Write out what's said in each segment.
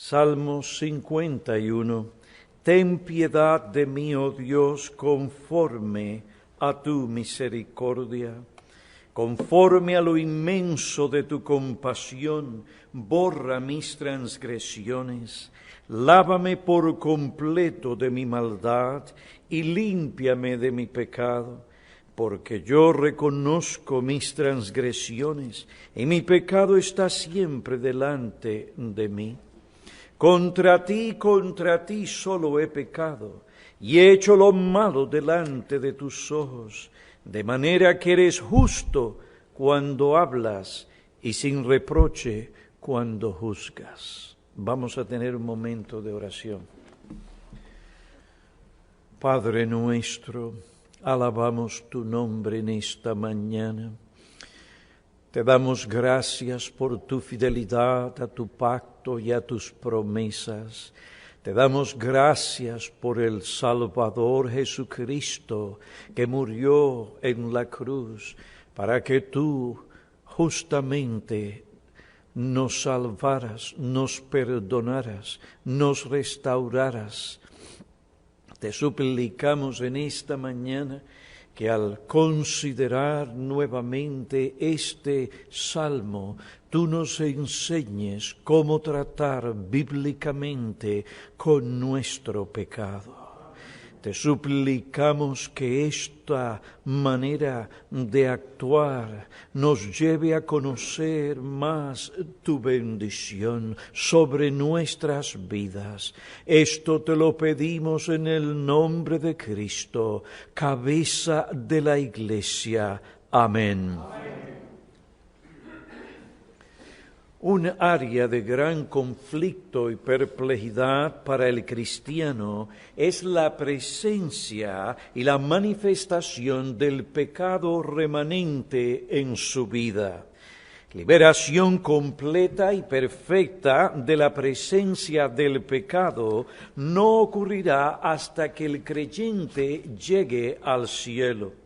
Salmo 51. Ten piedad de mí, oh Dios, conforme a tu misericordia. Conforme a lo inmenso de tu compasión, borra mis transgresiones. Lávame por completo de mi maldad y límpiame de mi pecado, porque yo reconozco mis transgresiones y mi pecado está siempre delante de mí. Contra ti solo he pecado y he hecho lo malo delante de tus ojos, de manera que eres justo cuando hablas y sin reproche cuando juzgas. Vamos a tener un momento de oración. Padre nuestro, alabamos tu nombre en esta mañana. Te damos gracias por tu fidelidad a tu pacto y a tus promesas. Te damos gracias por el Salvador Jesucristo que murió en la cruz para que tú justamente nos salvaras, nos perdonaras, nos restauraras. Te suplicamos en esta mañana que al considerar nuevamente este salmo, tú nos enseñes cómo tratar bíblicamente con nuestro pecado. Te suplicamos que esta manera de actuar nos lleve a conocer más tu bendición sobre nuestras vidas. Esto te lo pedimos en el nombre de Cristo, cabeza de la Iglesia. Amén. Un área de gran conflicto y perplejidad para el cristiano es la presencia y la manifestación del pecado remanente en su vida. Liberación completa y perfecta de la presencia del pecado no ocurrirá hasta que el creyente llegue al cielo.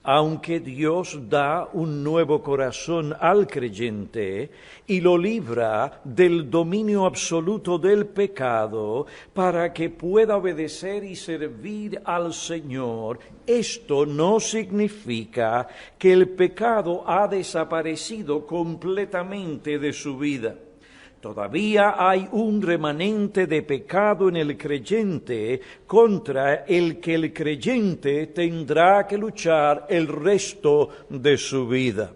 Aunque Dios da un nuevo corazón al creyente y lo libra del dominio absoluto del pecado para que pueda obedecer y servir al Señor, esto no significa que el pecado ha desaparecido completamente de su vida. Todavía hay un remanente de pecado en el creyente contra el que el creyente tendrá que luchar el resto de su vida.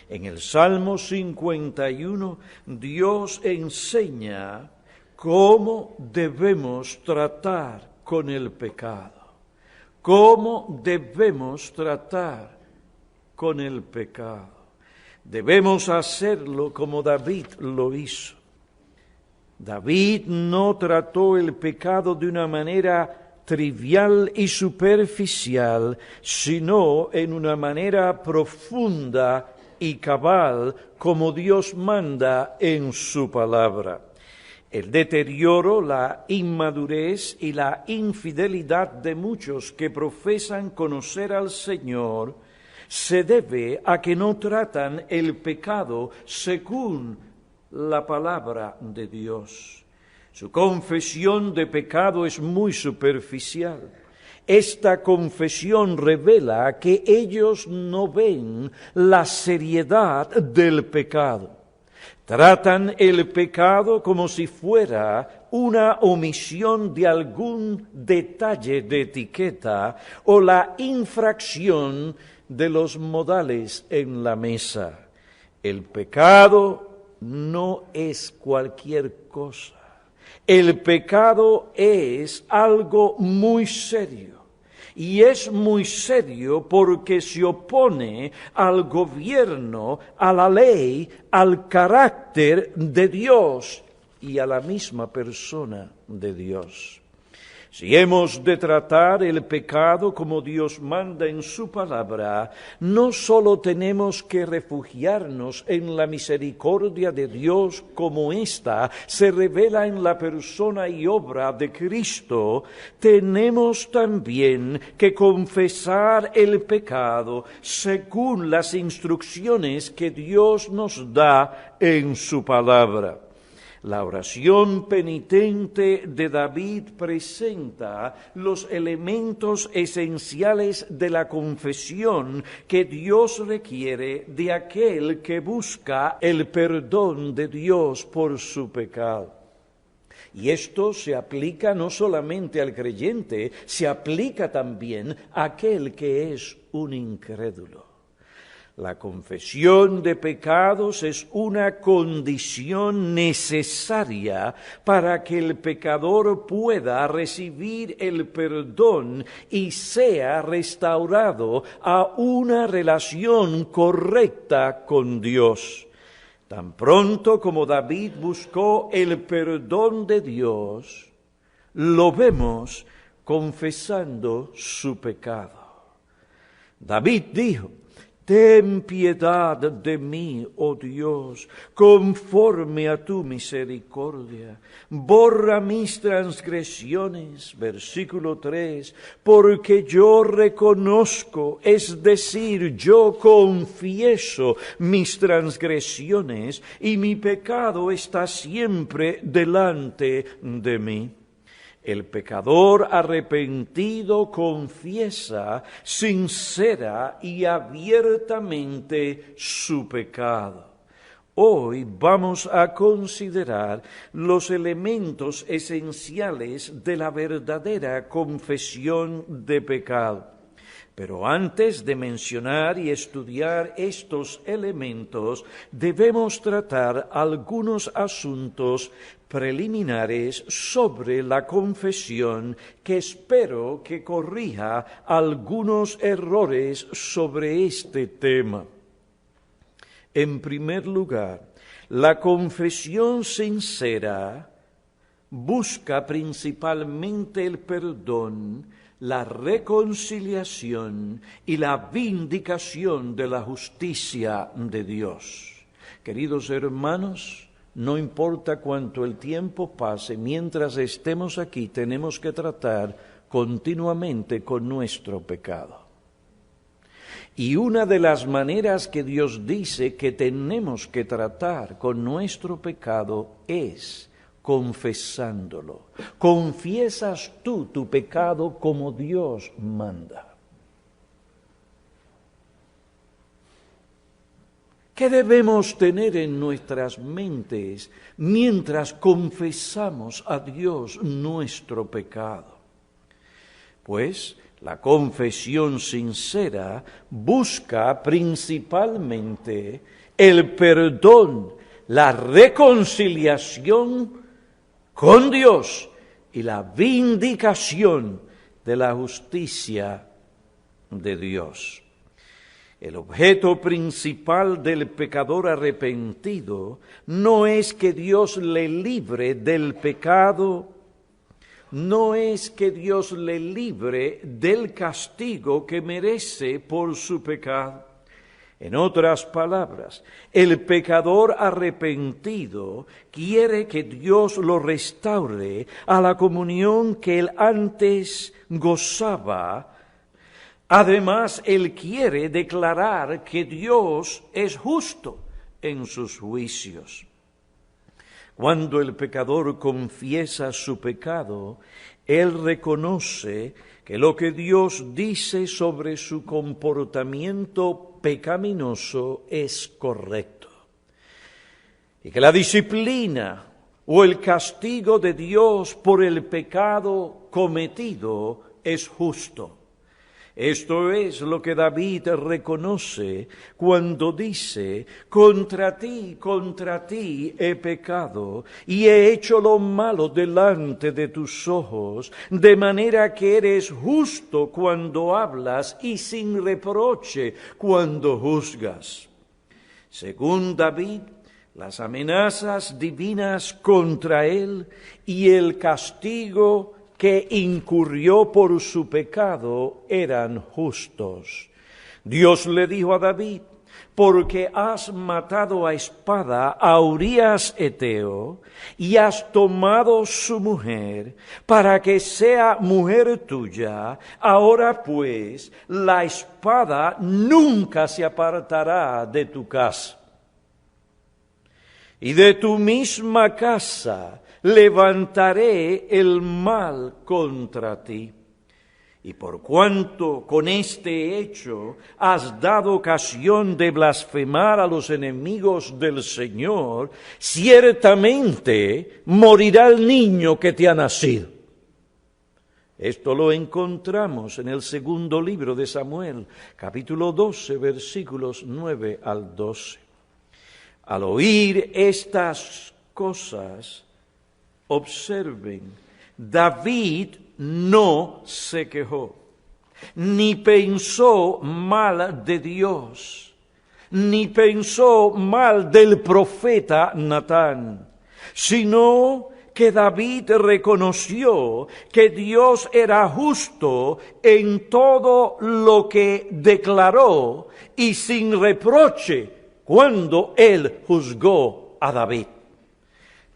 En el Salmo 51, Dios enseña cómo debemos tratar con el pecado. ¿Cómo debemos tratar con el pecado? Debemos hacerlo como David lo hizo. David no trató el pecado de una manera trivial y superficial, sino en una manera profunda y cabal, como Dios manda en su palabra. El deterioro, la inmadurez y la infidelidad de muchos que profesan conocer al Señor se debe a que no tratan el pecado según la palabra de Dios. Su confesión de pecado es muy superficial. Esta confesión revela que ellos no ven la seriedad del pecado. Tratan el pecado como si fuera una omisión de algún detalle de etiqueta o la infracción de los modales en la mesa. El pecado no es cualquier cosa. El pecado es algo muy serio. Y es muy serio porque se opone al gobierno, a la ley, al carácter de Dios y a la misma persona de Dios. Si hemos de tratar el pecado como Dios manda en su palabra, no solo tenemos que refugiarnos en la misericordia de Dios como ésta se revela en la persona y obra de Cristo, tenemos también que confesar el pecado según las instrucciones que Dios nos da en su palabra. La oración penitente de David presenta los elementos esenciales de la confesión que Dios requiere de aquel que busca el perdón de Dios por su pecado. Y esto se aplica no solamente al creyente, se aplica también a aquel que es un incrédulo. La confesión de pecados es una condición necesaria para que el pecador pueda recibir el perdón y sea restaurado a una relación correcta con Dios. Tan pronto como David buscó el perdón de Dios, lo vemos confesando su pecado. David dijo: «Ten piedad de mí, oh Dios, conforme a tu misericordia. Borra mis transgresiones», versículo 3, «porque yo reconozco, es decir, yo confieso mis transgresiones, y mi pecado está siempre delante de mí». El pecador arrepentido confiesa sincera y abiertamente su pecado. Hoy vamos a considerar los elementos esenciales de la verdadera confesión de pecado. Pero antes de mencionar y estudiar estos elementos, debemos tratar algunos asuntos preliminares sobre la confesión que espero que corrija algunos errores sobre este tema. En primer lugar, la confesión sincera busca principalmente el perdón, la reconciliación y la vindicación de la justicia de Dios. Queridos hermanos, no importa cuánto el tiempo pase, mientras estemos aquí tenemos que tratar continuamente con nuestro pecado. Y una de las maneras que Dios dice que tenemos que tratar con nuestro pecado es confesándolo. Confiesas tú tu pecado como Dios manda. ¿Qué debemos tener en nuestras mentes mientras confesamos a Dios nuestro pecado? Pues la confesión sincera busca principalmente el perdón, la reconciliación con Dios y la vindicación de la justicia de Dios. El objeto principal del pecador arrepentido no es que Dios le libre del pecado, no es que Dios le libre del castigo que merece por su pecado. En otras palabras, el pecador arrepentido quiere que Dios lo restaure a la comunión que él antes gozaba. Además, él quiere declarar que Dios es justo en sus juicios. Cuando el pecador confiesa su pecado, él reconoce que lo que Dios dice sobre su comportamiento pecaminoso es correcto, y que la disciplina o el castigo de Dios por el pecado cometido es justo. Esto es lo que David reconoce cuando dice: contra ti he pecado y he hecho lo malo delante de tus ojos, de manera que eres justo cuando hablas y sin reproche cuando juzgas. Según David, las amenazas divinas contra él y el castigo que incurrió por su pecado eran justos. Dios le dijo a David: porque has matado a espada a Urías Eteo y has tomado su mujer para que sea mujer tuya, ahora pues la espada nunca se apartará de tu casa. y de tu misma casa levantaré el mal contra ti. Y por cuanto con este hecho has dado ocasión de blasfemar a los enemigos del Señor, ciertamente morirá el niño que te ha nacido. Esto lo encontramos en el segundo libro de Samuel, capítulo 12, versículos 9 al 12. Al oír estas cosas, observen, David no se quejó, ni pensó mal de Dios, ni pensó mal del profeta Natán, sino que David reconoció que Dios era justo en todo lo que declaró y sin reproche cuando él juzgó a David.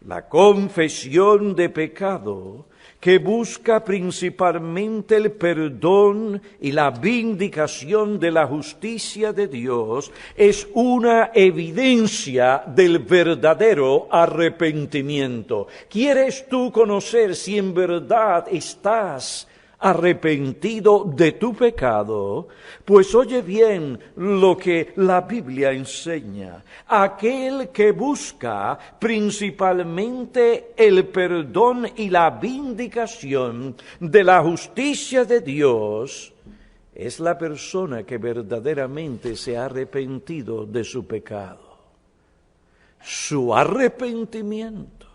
La confesión de pecado, que busca principalmente el perdón y la vindicación de la justicia de Dios, es una evidencia del verdadero arrepentimiento. ¿Quieres tú conocer si en verdad estás arrepentido de tu pecado? Pues oye bien lo que la Biblia enseña. Aquel que busca principalmente el perdón y la vindicación de la justicia de Dios es la persona que verdaderamente se ha arrepentido de su pecado. Su arrepentimiento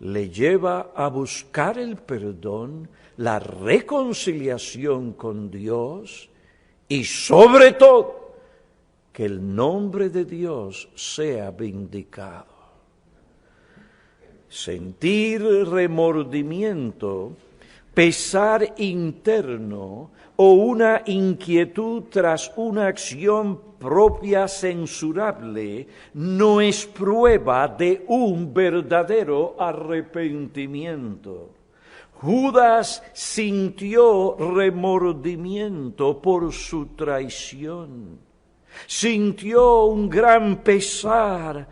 le lleva a buscar el perdón, la reconciliación con Dios y sobre todo que el nombre de Dios sea vindicado. Sentir remordimiento, pesar interno o una inquietud tras una acción propia censurable no es prueba de un verdadero arrepentimiento. Judas sintió remordimiento por su traición, sintió un gran pesar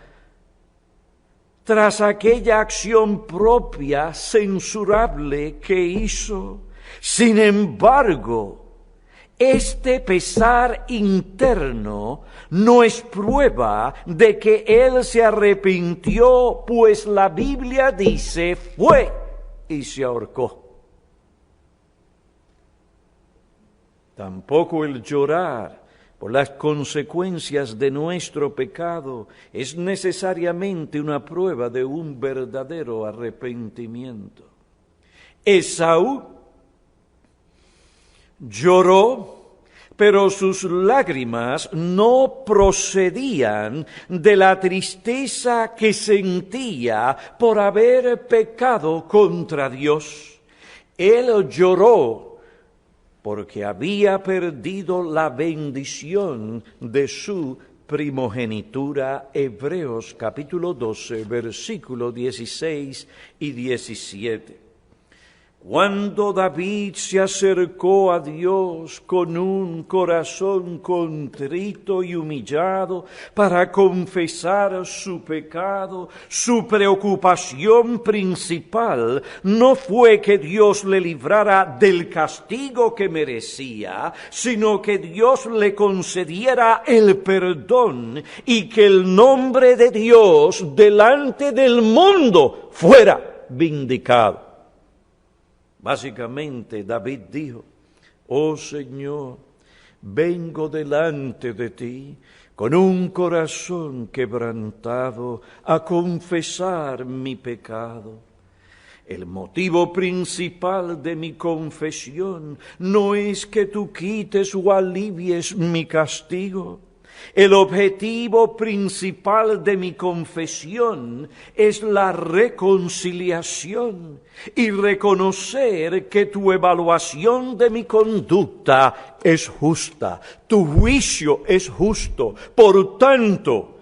tras aquella acción propia censurable que hizo. Sin embargo, este pesar interno no es prueba de que él se arrepintió, pues la Biblia dice, fue y se ahorcó. Tampoco el llorar por las consecuencias de nuestro pecado es necesariamente una prueba de un verdadero arrepentimiento. Esaú lloró, pero sus lágrimas no procedían de la tristeza que sentía por haber pecado contra Dios. Él lloró porque había perdido la bendición de su primogenitura. Hebreos capítulo 12, versículos 16 y 17. Cuando David se acercó a Dios con un corazón contrito y humillado para confesar su pecado, su preocupación principal no fue que Dios le librara del castigo que merecía, sino que Dios le concediera el perdón y que el nombre de Dios delante del mundo fuera vindicado. Básicamente, David dijo, oh Señor, vengo delante de ti con un corazón quebrantado a confesar mi pecado. El motivo principal de mi confesión no es que tú quites o alivies mi castigo. El objetivo principal de mi confesión es la reconciliación y reconocer que tu evaluación de mi conducta es justa, tu juicio es justo. Por tanto,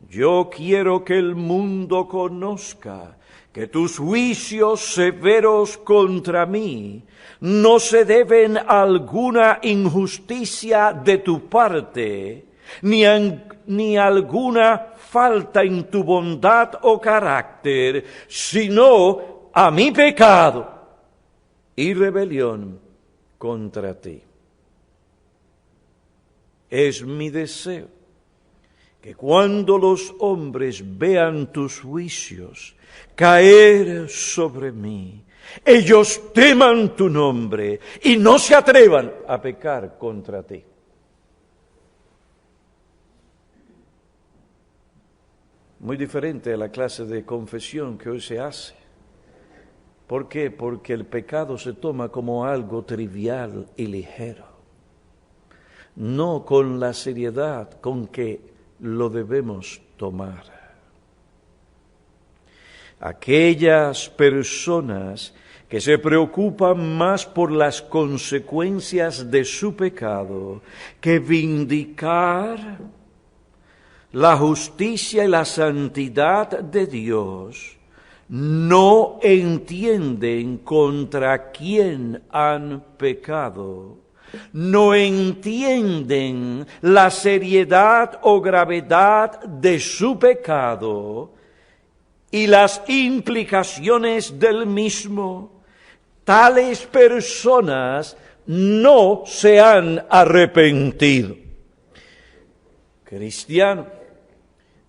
yo quiero que el mundo conozca que tus juicios severos contra mí no se deben a alguna injusticia de tu parte, ni alguna falta en tu bondad o carácter, sino a mi pecado y rebelión contra ti. Es mi deseo que cuando los hombres vean tus juicios caer sobre mí, ellos teman tu nombre y no se atrevan a pecar contra ti. Muy diferente a la clase de confesión que hoy se hace. ¿Por qué? Porque el pecado se toma como algo trivial y ligero, no con la seriedad con que lo debemos tomar. Aquellas personas que se preocupan más por las consecuencias de su pecado que vindicar la justicia y la santidad de Dios, no entienden contra quién han pecado, no entienden la seriedad o gravedad de su pecado y las implicaciones del mismo. Tales personas no se han arrepentido. Cristiano,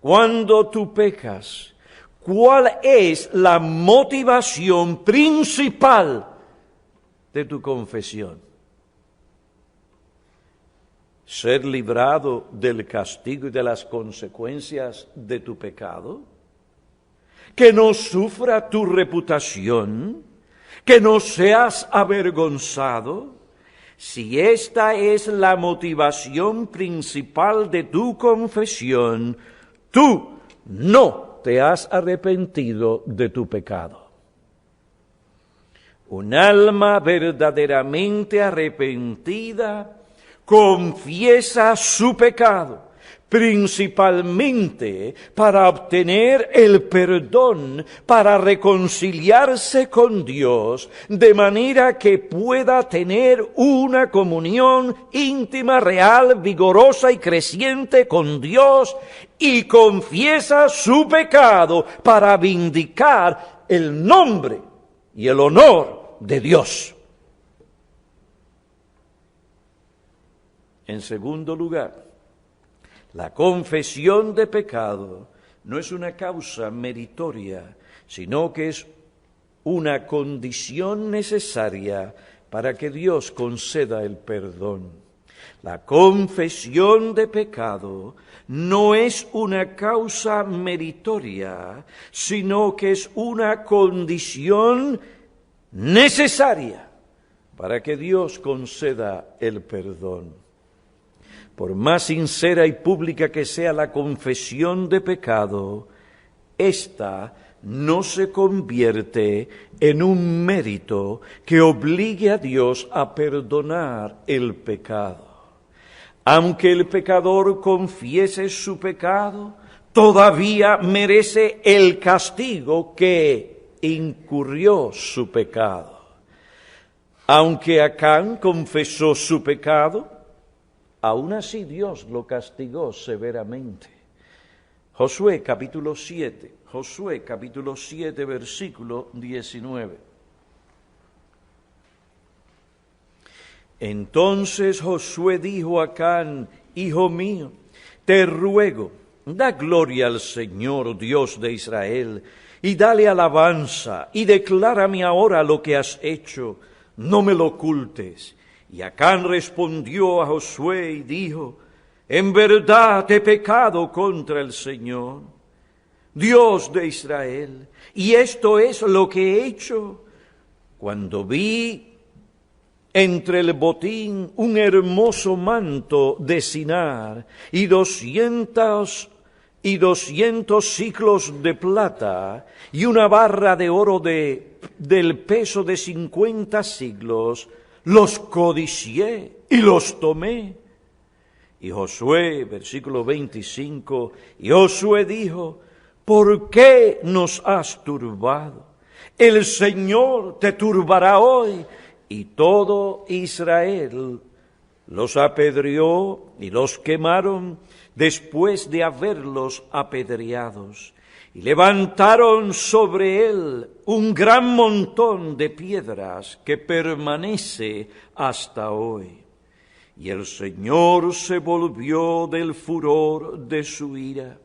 cuando tú pecas, ¿cuál es la motivación principal de tu confesión? ¿Ser librado del castigo y de las consecuencias de tu pecado? ¿Que no sufra tu reputación? ¿Que no seas avergonzado? Si esta es la motivación principal de tu confesión, tú no te has arrepentido de tu pecado. Un alma verdaderamente arrepentida confiesa su pecado, principalmente para obtener el perdón, para reconciliarse con Dios, de manera que pueda tener una comunión íntima, real, vigorosa y creciente con Dios, y confiesa su pecado para vindicar el nombre y el honor de Dios. En segundo lugar, la confesión de pecado no es una causa meritoria, sino que es una condición necesaria para que Dios conceda el perdón. La confesión de pecado no es una causa meritoria, sino que es una condición necesaria para que Dios conceda el perdón. Por más sincera y pública que sea la confesión de pecado, ésta no se convierte en un mérito que obligue a Dios a perdonar el pecado. Aunque el pecador confiese su pecado, todavía merece el castigo que incurrió su pecado. Aunque Acán confesó su pecado, aún así Dios lo castigó severamente. Josué capítulo 7, versículo 19. Entonces Josué dijo a Acán: Hijo mío, te ruego, da gloria al Señor Dios de Israel, y dale alabanza, y declárame ahora lo que has hecho, no me lo ocultes. Y Acán respondió a Josué y dijo: En verdad he pecado contra el Señor, Dios de Israel, y esto es lo que he hecho. Cuando vi entre el botín un hermoso manto de Sinar y 200 siclos de plata y una barra de oro del peso de 50 siglos, los codicié y los tomé. Y Josué, versículo 25, y Josué dijo: ¿Por qué nos has turbado? El Señor te turbará hoy. Y todo Israel los apedreó y los quemaron después de haberlos apedreados, y levantaron sobre él un gran montón de piedras que permanece hasta hoy. Y el Señor se volvió del furor de su ira.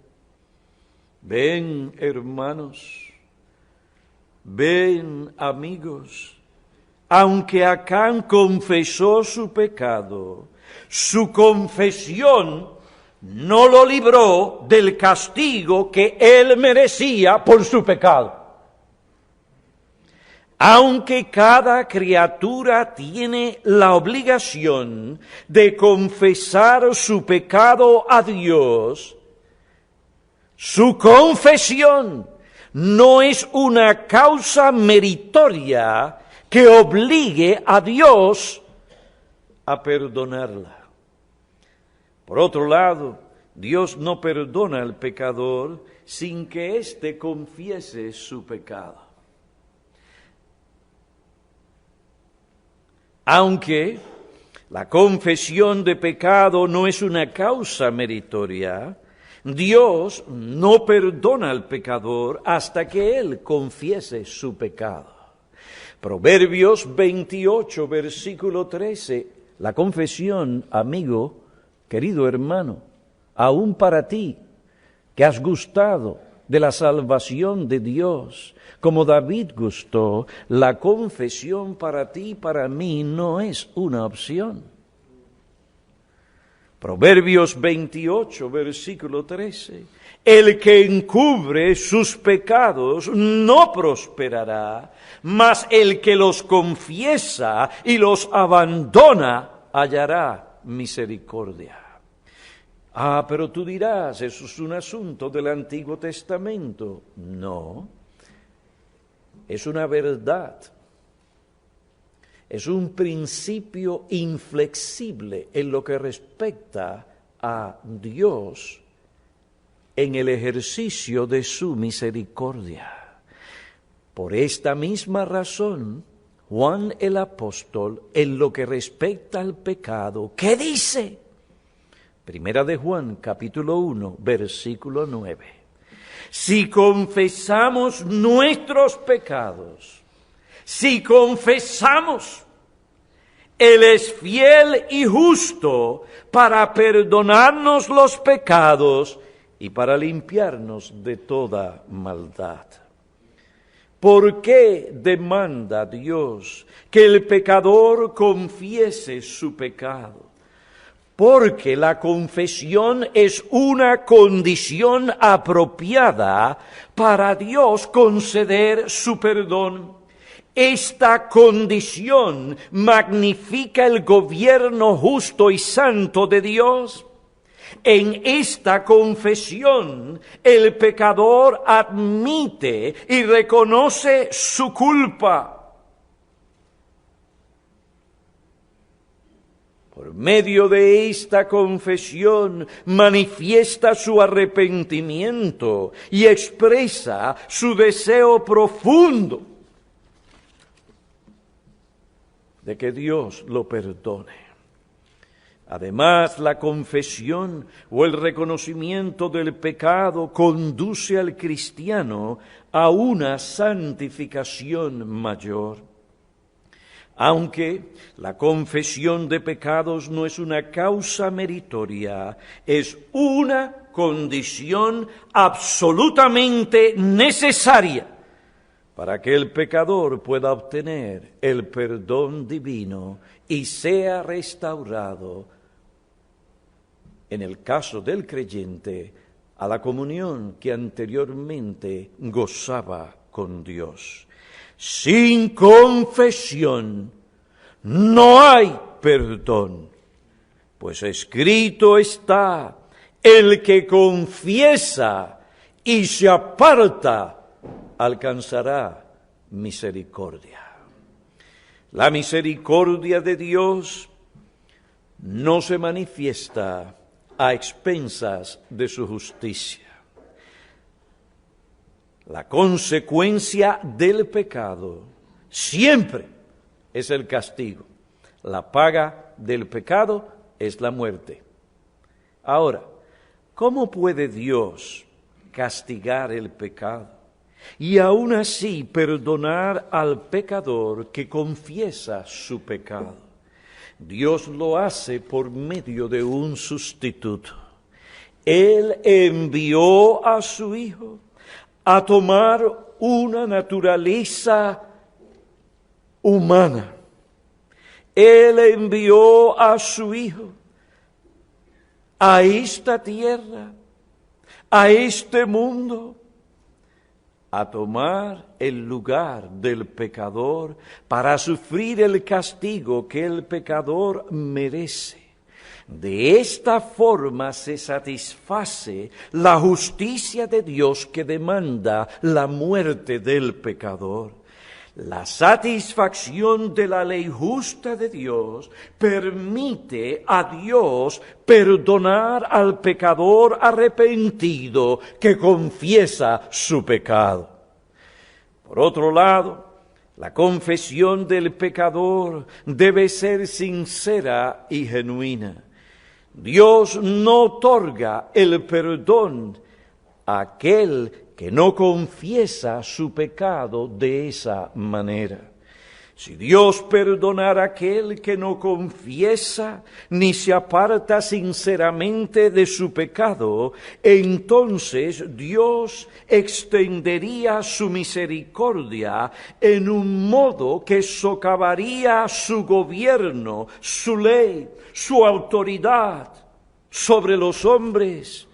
Ven, hermanos, ven, amigos, aunque Acán confesó su pecado, su confesión no lo libró del castigo que él merecía por su pecado. Aunque cada criatura tiene la obligación de confesar su pecado a Dios, su confesión no es una causa meritoria que obligue a Dios a perdonarla. Por otro lado, Dios no perdona al pecador sin que éste confiese su pecado. Aunque la confesión de pecado no es una causa meritoria, Dios no perdona al pecador hasta que él confiese su pecado. Proverbios 28, versículo 13, la confesión, amigo, querido hermano, aún para ti, que has gustado de la salvación de Dios, como David gustó, la confesión para ti y para mí no es una opción. Proverbios 28, versículo 13. El que encubre sus pecados no prosperará, mas el que los confiesa y los abandona hallará misericordia. Ah, pero tú dirás, eso es un asunto del Antiguo Testamento. No, es una verdad. Es un principio inflexible en lo que respecta a Dios en el ejercicio de su misericordia. Por esta misma razón, Juan el apóstol, en lo que respecta al pecado, ¿qué dice? Primera de Juan, capítulo 1, versículo 9. Si confesamos nuestros pecados, si confesamos, Él es fiel y justo para perdonarnos los pecados y para limpiarnos de toda maldad. ¿Por qué demanda Dios que el pecador confiese su pecado? Porque la confesión es una condición apropiada para Dios conceder su perdón. Esta condición magnifica el gobierno justo y santo de Dios. En esta confesión, el pecador admite y reconoce su culpa. Por medio de esta confesión manifiesta su arrepentimiento y expresa su deseo profundo de que Dios lo perdone. Además, la confesión o el reconocimiento del pecado conduce al cristiano a una santificación mayor. Aunque la confesión de pecados no es una causa meritoria, es una condición absolutamente necesaria para que el pecador pueda obtener el perdón divino y sea restaurado, en el caso del creyente, a la comunión que anteriormente gozaba con Dios. Sin confesión no hay perdón, pues escrito está, el que confiesa y se aparta alcanzará misericordia. La misericordia de Dios no se manifiesta a expensas de su justicia. La consecuencia del pecado siempre es el castigo. La paga del pecado es la muerte. Ahora, ¿cómo puede Dios castigar el pecado y aún así perdonar al pecador que confiesa su pecado? Dios lo hace por medio de un sustituto. Él envió a su Hijo a tomar una naturaleza humana. Él envió a su Hijo a esta tierra, a este mundo, a tomar el lugar del pecador para sufrir el castigo que el pecador merece. De esta forma se satisface la justicia de Dios que demanda la muerte del pecador. La satisfacción de la ley justa de Dios permite a Dios perdonar al pecador arrepentido que confiesa su pecado. Por otro lado, la confesión del pecador debe ser sincera y genuina. Dios no otorga el perdón a aquel que no confiesa su pecado de esa manera. Si Dios perdonara a aquel que no confiesa ni se aparta sinceramente de su pecado, entonces Dios extendería su misericordia en un modo que socavaría su gobierno, su ley, su autoridad sobre los hombres.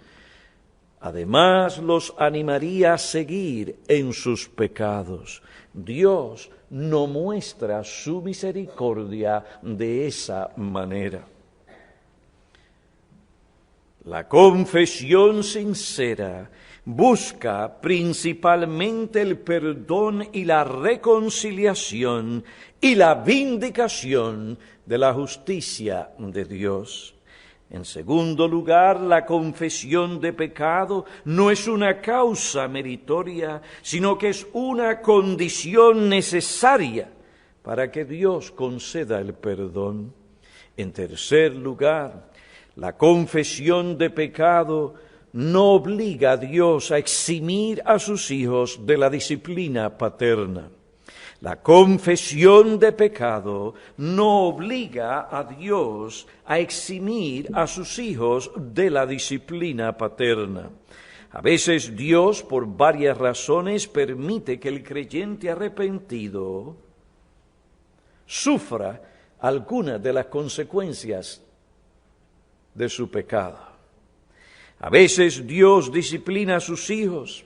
Además, los animaría a seguir en sus pecados. Dios no muestra su misericordia de esa manera. La confesión sincera busca principalmente el perdón y la reconciliación y la vindicación de la justicia de Dios. En segundo lugar, la confesión de pecado no es una causa meritoria, sino que es una condición necesaria para que Dios conceda el perdón. En tercer lugar, la confesión de pecado no obliga a Dios a eximir a sus hijos de la disciplina paterna. La confesión de pecado no obliga a Dios a eximir a sus hijos de la disciplina paterna. A veces Dios, por varias razones, permite que el creyente arrepentido sufra alguna de las consecuencias de su pecado. A veces Dios disciplina a sus hijos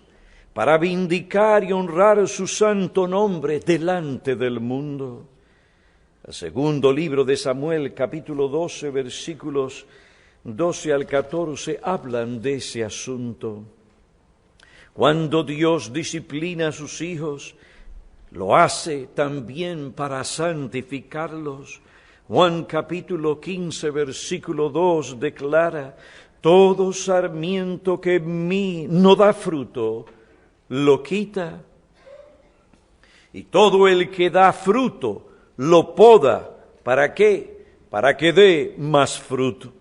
para vindicar y honrar su santo nombre delante del mundo. El segundo libro de Samuel, capítulo 12, versículos 12 al 14, hablan de ese asunto. Cuando Dios disciplina a sus hijos, lo hace también para santificarlos. Juan capítulo 15, versículo 2 declara: todo sarmiento que en mí no da fruto, lo quita, y todo el que da fruto lo poda. ¿Para qué? Para que dé más fruto.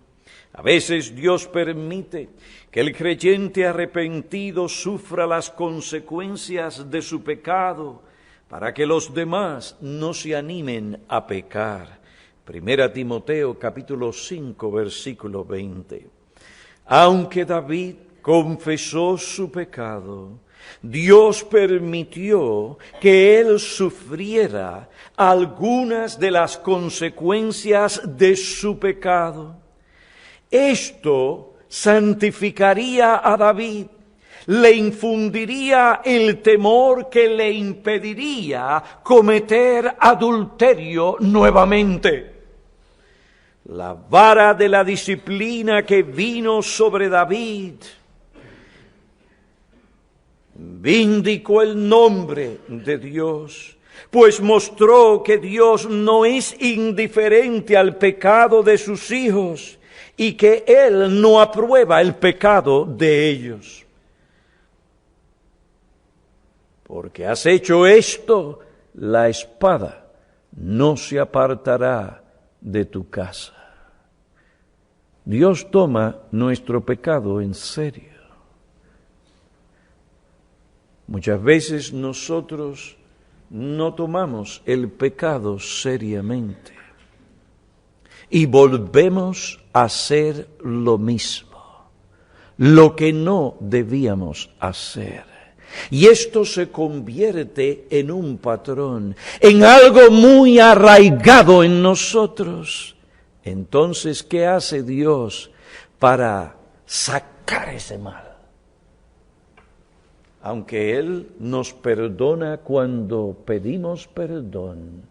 A veces Dios permite que el creyente arrepentido sufra las consecuencias de su pecado para que los demás no se animen a pecar. Primera Timoteo capítulo 5 versículo 20. Aunque David confesó su pecado, Dios permitió que él sufriera algunas de las consecuencias de su pecado. Esto santificaría a David, le infundiría el temor que le impediría cometer adulterio nuevamente. La vara de la disciplina que vino sobre David vindicó el nombre de Dios, pues mostró que Dios no es indiferente al pecado de sus hijos y que Él no aprueba el pecado de ellos. Porque has hecho esto, la espada no se apartará de tu casa. Dios toma nuestro pecado en serio. Muchas veces nosotros no tomamos el pecado seriamente y volvemos a hacer lo mismo, lo que no debíamos hacer. Y esto se convierte en un patrón, en algo muy arraigado en nosotros. Entonces, ¿qué hace Dios para sacar ese mal? Aunque Él nos perdona cuando pedimos perdón,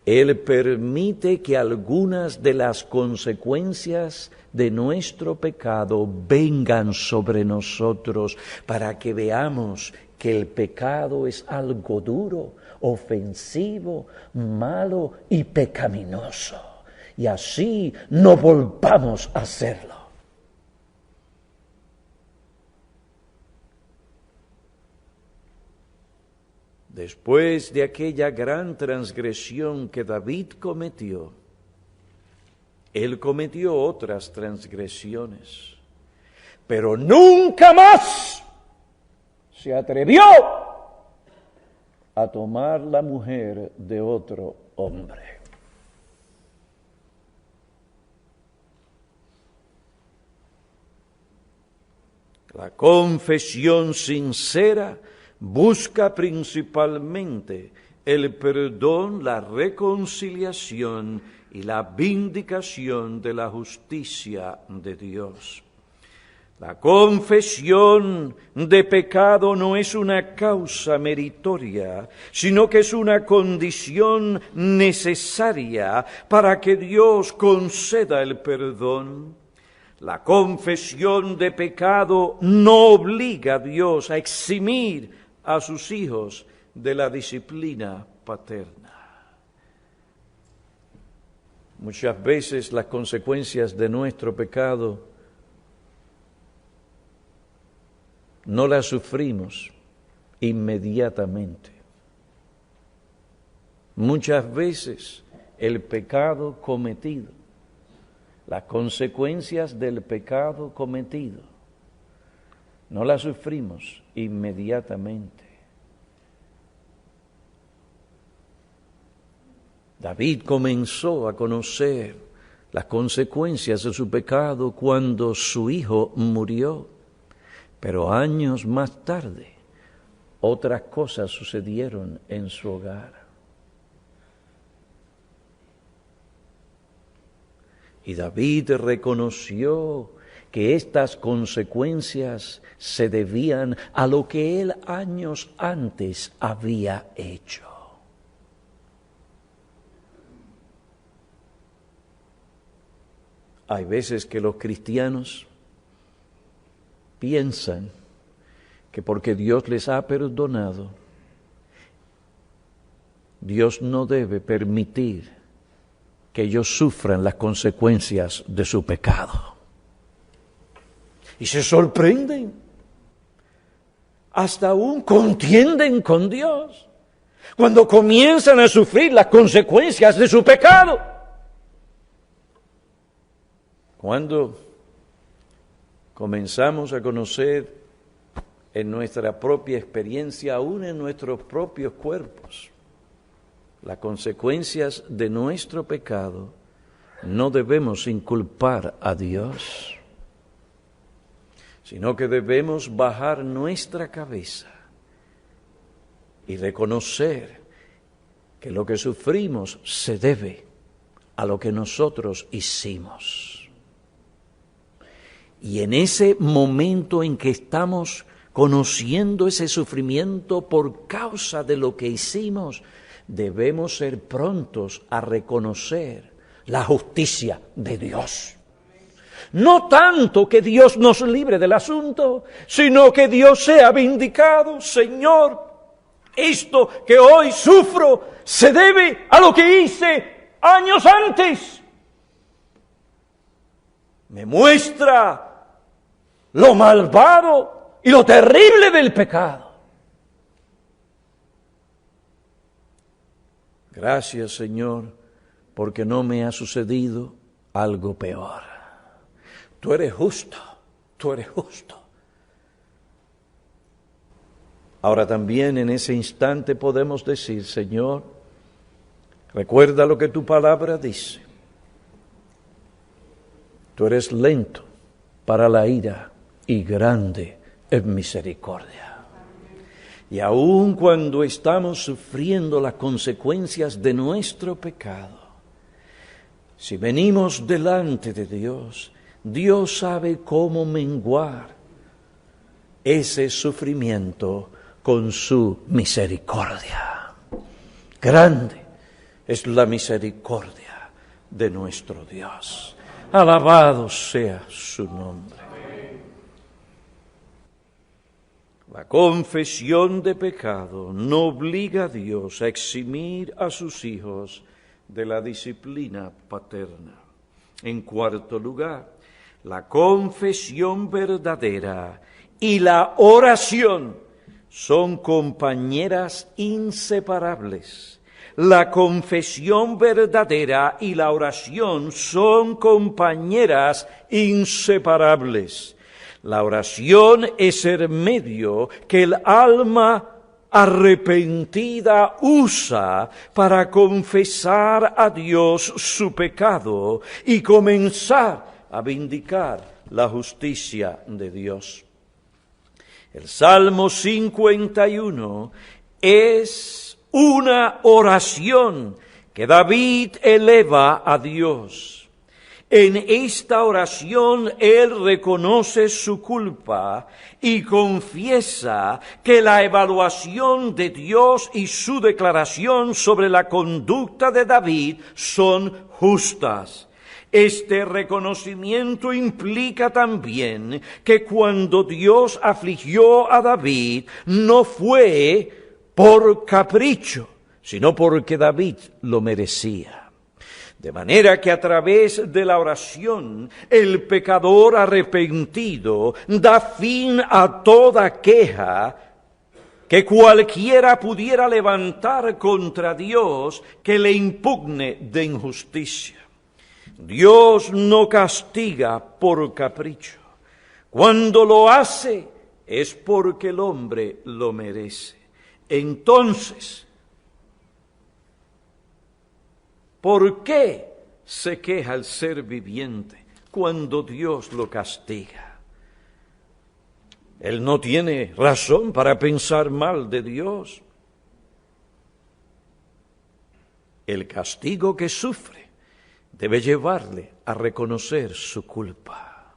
Él permite que algunas de las consecuencias de nuestro pecado vengan sobre nosotros para que veamos que el pecado es algo duro, ofensivo, malo y pecaminoso. Y así no volvamos a hacerlo. Después de aquella gran transgresión que David cometió, él cometió otras transgresiones, pero nunca más se atrevió a tomar la mujer de otro hombre. La confesión sincera busca principalmente el perdón, la reconciliación y la vindicación de la justicia de Dios. La confesión de pecado no es una causa meritoria, sino que es una condición necesaria para que Dios conceda el perdón. La confesión de pecado no obliga a Dios a eximir a sus hijos de la disciplina paterna. Muchas veces las consecuencias de nuestro pecado no las sufrimos inmediatamente. Muchas veces el pecado cometido, las consecuencias del pecado cometido, no las sufrimos inmediatamente. David comenzó a conocer las consecuencias de su pecado cuando su hijo murió, pero años más tarde otras cosas sucedieron en su hogar. Y David reconoció que estas consecuencias se debían a lo que él años antes había hecho. Hay veces que los cristianos piensan que porque Dios les ha perdonado, Dios no debe permitir que ellos sufran las consecuencias de su pecado. Y se sorprenden, hasta aún contienden con Dios, cuando comienzan a sufrir las consecuencias de su pecado. Cuando comenzamos a conocer en nuestra propia experiencia, aún en nuestros propios cuerpos, las consecuencias de nuestro pecado, no debemos inculpar a Dios, sino que debemos bajar nuestra cabeza y reconocer que lo que sufrimos se debe a lo que nosotros hicimos. Y en ese momento en que estamos conociendo ese sufrimiento por causa de lo que hicimos, debemos ser prontos a reconocer la justicia de Dios. No tanto que Dios nos libre del asunto, sino que Dios sea vindicado. Señor, esto que hoy sufro se debe a lo que hice años antes. Me muestra lo malvado y lo terrible del pecado. Gracias, Señor, porque no me ha sucedido algo peor. tú eres justo, tú eres justo. Ahora también en ese instante podemos decir, Señor, recuerda lo que tu palabra dice. Tú eres lento para la ira y grande en misericordia. Y aun cuando estamos sufriendo las consecuencias de nuestro pecado, si venimos delante de Dios, Dios sabe cómo menguar ese sufrimiento con su misericordia. Grande es la misericordia de nuestro Dios. Alabado sea su nombre. La confesión de pecado no obliga a Dios a eximir a sus hijos de la disciplina paterna. En cuarto lugar, la confesión verdadera y la oración son compañeras inseparables. La confesión verdadera y la oración son compañeras inseparables. La oración es el medio que el alma arrepentida usa para confesar a Dios su pecado y comenzar a vindicar la justicia de Dios. El Salmo 51 es una oración que David eleva a Dios. En esta oración él reconoce su culpa y confiesa que la evaluación de Dios y su declaración sobre la conducta de David son justas. Este reconocimiento implica también que cuando Dios afligió a David, no fue por capricho, sino porque David lo merecía. De manera que a través de la oración, el pecador arrepentido da fin a toda queja que cualquiera pudiera levantar contra Dios que le impugne de injusticia. Dios no castiga por capricho. Cuando lo hace es porque el hombre lo merece. Entonces, ¿por qué se queja el ser viviente cuando Dios lo castiga? Él no tiene razón para pensar mal de Dios. El castigo que sufre debe llevarle a reconocer su culpa.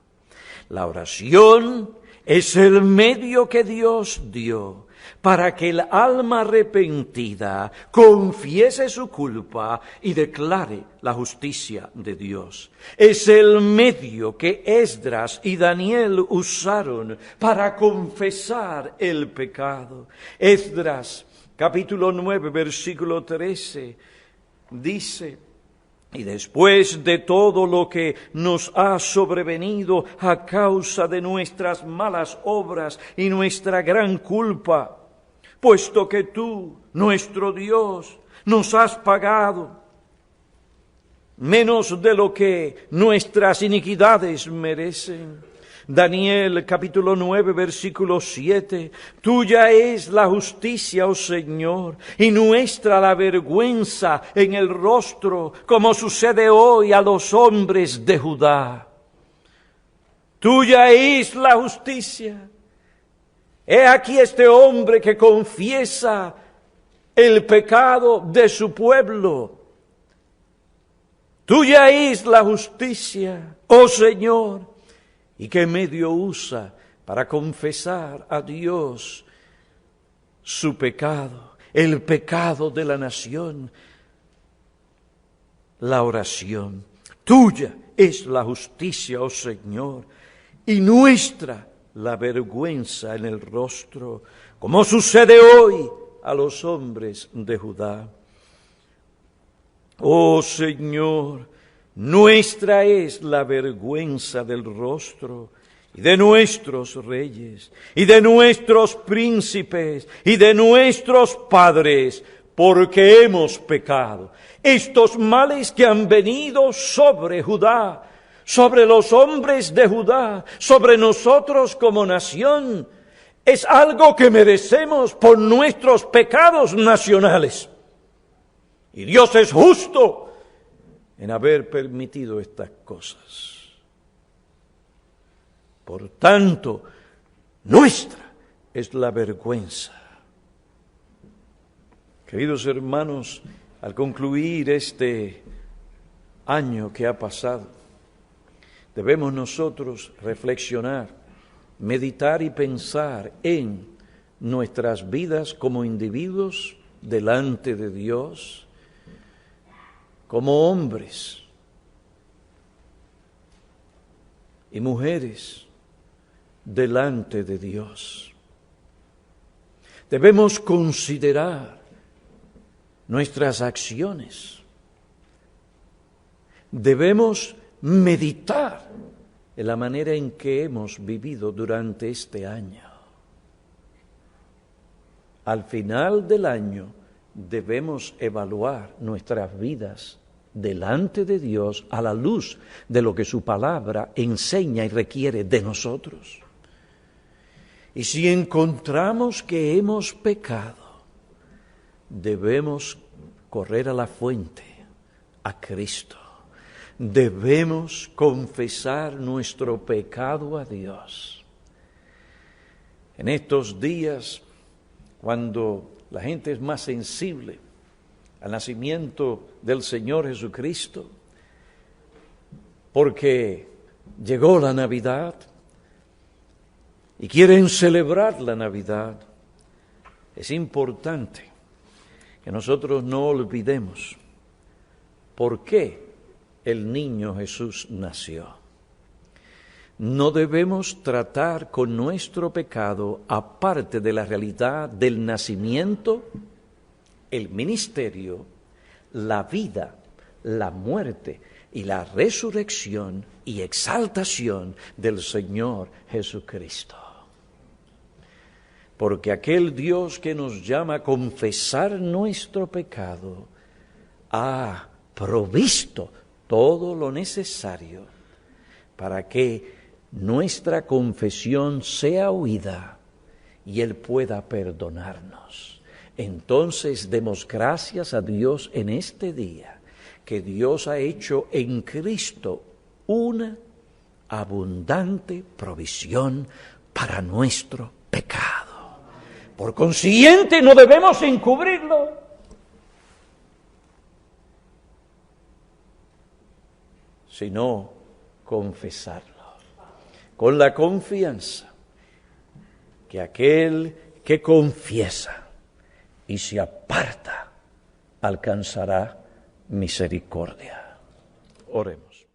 La oración es el medio que Dios dio para que el alma arrepentida confiese su culpa y declare la justicia de Dios. Es el medio que Esdras y Daniel usaron para confesar el pecado. Esdras, capítulo 9, versículo 13, dice: y después de todo lo que nos ha sobrevenido a causa de nuestras malas obras y nuestra gran culpa, puesto que tú, nuestro Dios, nos has pagado menos de lo que nuestras iniquidades merecen. Daniel capítulo 9 versículo 7, tuya es la justicia, oh Señor, y nuestra la vergüenza en el rostro, como sucede hoy a los hombres de Judá. Tuya es la justicia. He aquí este hombre que confiesa el pecado de su pueblo. Tuya es la justicia, oh Señor. ¿Y qué medio usa para confesar a Dios su pecado, el pecado de la nación? La oración. Tuya es la justicia, oh Señor, y nuestra la vergüenza en el rostro, como sucede hoy a los hombres de Judá. Oh Señor, nuestra es la vergüenza del rostro, y de nuestros reyes, y de nuestros príncipes, y de nuestros padres, porque hemos pecado. Estos males que han venido sobre Judá sobre los hombres de Judá, sobre nosotros como nación, es algo que merecemos por nuestros pecados nacionales. Y Dios es justo en haber permitido estas cosas. Por tanto, nuestra es la vergüenza. Queridos hermanos, al concluir este año que ha pasado, debemos nosotros reflexionar, meditar y pensar en nuestras vidas como individuos delante de Dios, como hombres y mujeres delante de Dios. Debemos considerar nuestras acciones. Debemos meditar en la manera en que hemos vivido durante este año. Al final del año debemos evaluar nuestras vidas delante de Dios a la luz de lo que su palabra enseña y requiere de nosotros. Y si encontramos que hemos pecado, debemos correr a la fuente, a Cristo. Debemos confesar nuestro pecado a Dios. En estos días, cuando la gente es más sensible al nacimiento del Señor Jesucristo, porque llegó la Navidad y quieren celebrar la Navidad, es importante que nosotros no olvidemos por qué el niño Jesús nació. No debemos tratar con nuestro pecado aparte de la realidad del nacimiento, el ministerio, la vida, la muerte y la resurrección y exaltación del Señor Jesucristo. Porque aquel Dios que nos llama a confesar nuestro pecado ha provisto todo lo necesario para que nuestra confesión sea oída y Él pueda perdonarnos. Entonces demos gracias a Dios en este día, que Dios ha hecho en Cristo una abundante provisión para nuestro pecado. Por consiguiente, no debemos encubrirlo, sino confesarlo, con la confianza que aquel que confiesa y se aparta alcanzará misericordia. Oremos.